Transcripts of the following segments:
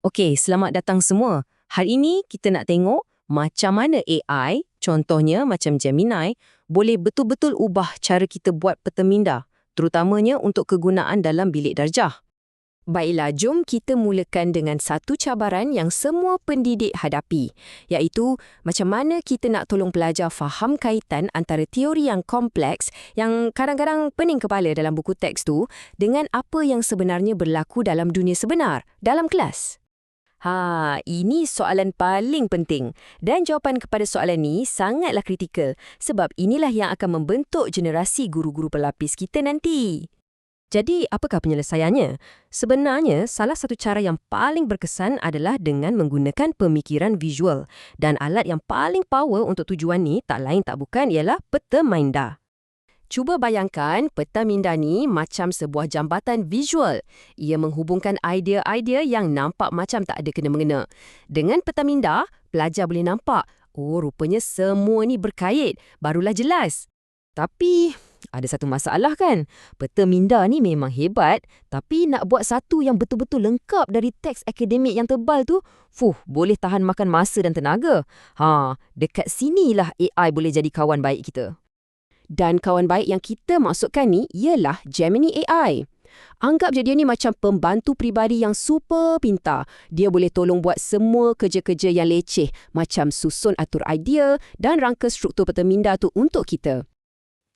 Okey, selamat datang semua. Hari ini kita nak tengok macam mana AI, contohnya macam Gemini, boleh betul-betul ubah cara kita buat peta minda, terutamanya untuk kegunaan dalam bilik darjah. Baiklah, jom kita mulakan dengan satu cabaran yang semua pendidik hadapi, iaitu macam mana kita nak tolong pelajar faham kaitan antara teori yang kompleks yang kadang-kadang pening kepala dalam buku teks tu dengan apa yang sebenarnya berlaku dalam dunia sebenar, dalam kelas. Ini soalan paling penting dan jawapan kepada soalan ni sangatlah kritikal sebab inilah yang akan membentuk generasi guru-guru pelapis kita nanti. Jadi, apakah penyelesaiannya? Sebenarnya, salah satu cara yang paling berkesan adalah dengan menggunakan pemikiran visual. Dan alat yang paling power untuk tujuan ni tak lain tak bukan ialah peta minda. Cuba bayangkan peta minda ni macam sebuah jambatan visual. Ia menghubungkan idea-idea yang nampak macam tak ada kena-mengena. Dengan peta minda, pelajar boleh nampak, rupanya semua ni berkait, barulah jelas. Tapi ada satu masalah kan? Peta minda ni memang hebat, tapi nak buat satu yang betul-betul lengkap dari teks akademik yang tebal tu, boleh tahan makan masa dan tenaga. Dekat sinilah AI boleh jadi kawan baik kita. Dan kawan baik yang kita maksudkan ni ialah Gemini AI. Anggap je dia ni macam pembantu peribadi yang super pintar. Dia boleh tolong buat semua kerja-kerja yang leceh, macam susun atur idea dan rangka struktur peta minda tu untuk kita.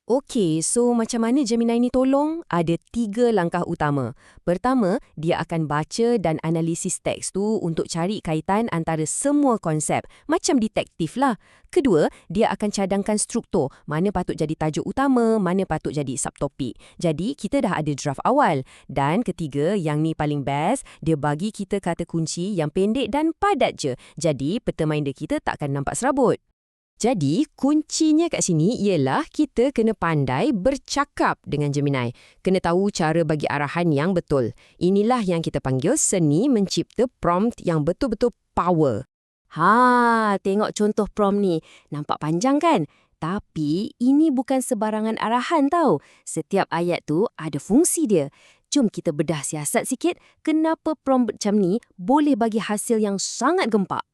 Okey, so macam mana Gemini ni tolong? Ada 3 langkah utama. Pertama, dia akan baca dan analisis teks tu untuk cari kaitan antara semua konsep, macam detektif lah. Kedua, dia akan cadangkan struktur, mana patut jadi tajuk utama, mana patut jadi subtopik. Jadi, kita dah ada draft awal. Dan ketiga, yang ni paling best, dia bagi kita kata kunci yang pendek dan padat je. Jadi, peta minda kita takkan nampak serabut. Jadi, kuncinya kat sini ialah kita kena pandai bercakap dengan Gemini. Kena tahu cara bagi arahan yang betul. Inilah yang kita panggil seni mencipta prompt yang betul-betul power. Tengok contoh prompt ni. Nampak panjang kan? Tapi, ini bukan sebarangan arahan tau. Setiap ayat tu ada fungsi dia. Jom kita bedah siasat sikit kenapa prompt macam ni boleh bagi hasil yang sangat gempak.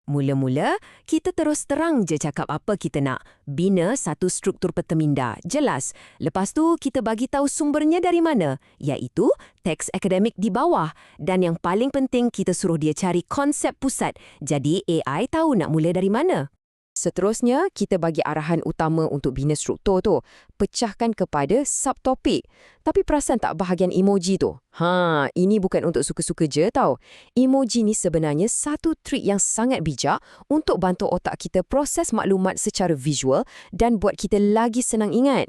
Mula-mula, kita terus terang je cakap apa kita nak. Bina satu struktur peta minda. Jelas. Lepas tu, kita bagi tahu sumbernya dari mana, iaitu teks akademik di bawah. Dan yang paling penting, kita suruh dia cari konsep pusat. Jadi, AI tahu nak mula dari mana. Seterusnya, kita bagi arahan utama untuk bina struktur tu. Pecahkan kepada subtopik. Tapi perasan tak bahagian emoji tu? Ini bukan untuk suka-suka je tau. Emoji ni sebenarnya satu trik yang sangat bijak untuk bantu otak kita proses maklumat secara visual dan buat kita lagi senang ingat.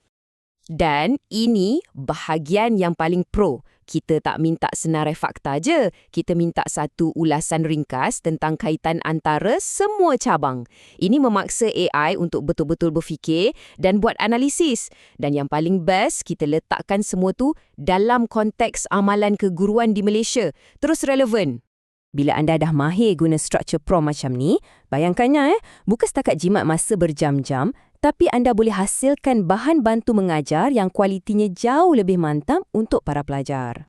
Dan ini bahagian yang paling pro. Kita tak minta senarai fakta je. Kita minta satu ulasan ringkas tentang kaitan antara semua cabang. Ini memaksa AI untuk betul-betul berfikir dan buat analisis. Dan yang paling best, kita letakkan semua tu dalam konteks amalan keguruan di Malaysia. Terus relevan. Bila anda dah mahir guna structure prompt macam ni, bayangkannya bukan setakat jimat masa berjam-jam, tapi anda boleh hasilkan bahan bantu mengajar yang kualitinya jauh lebih mantap untuk para pelajar.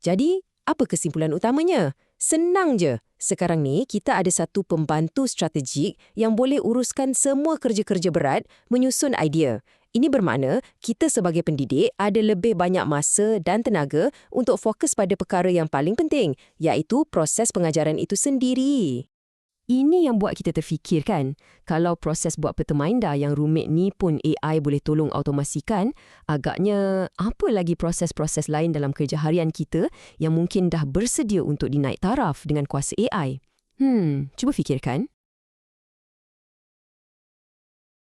Jadi, apa kesimpulan utamanya? Senang je. Sekarang ni, kita ada satu pembantu strategik yang boleh uruskan semua kerja-kerja berat menyusun idea. Ini bermakna kita sebagai pendidik ada lebih banyak masa dan tenaga untuk fokus pada perkara yang paling penting, iaitu proses pengajaran itu sendiri. Ini yang buat kita terfikir kan, kalau proses buat peta minda yang rumit ni pun AI boleh tolong automasikan, agaknya apa lagi proses-proses lain dalam kerja harian kita yang mungkin dah bersedia untuk dinaik taraf dengan kuasa AI? Cuba fikirkan.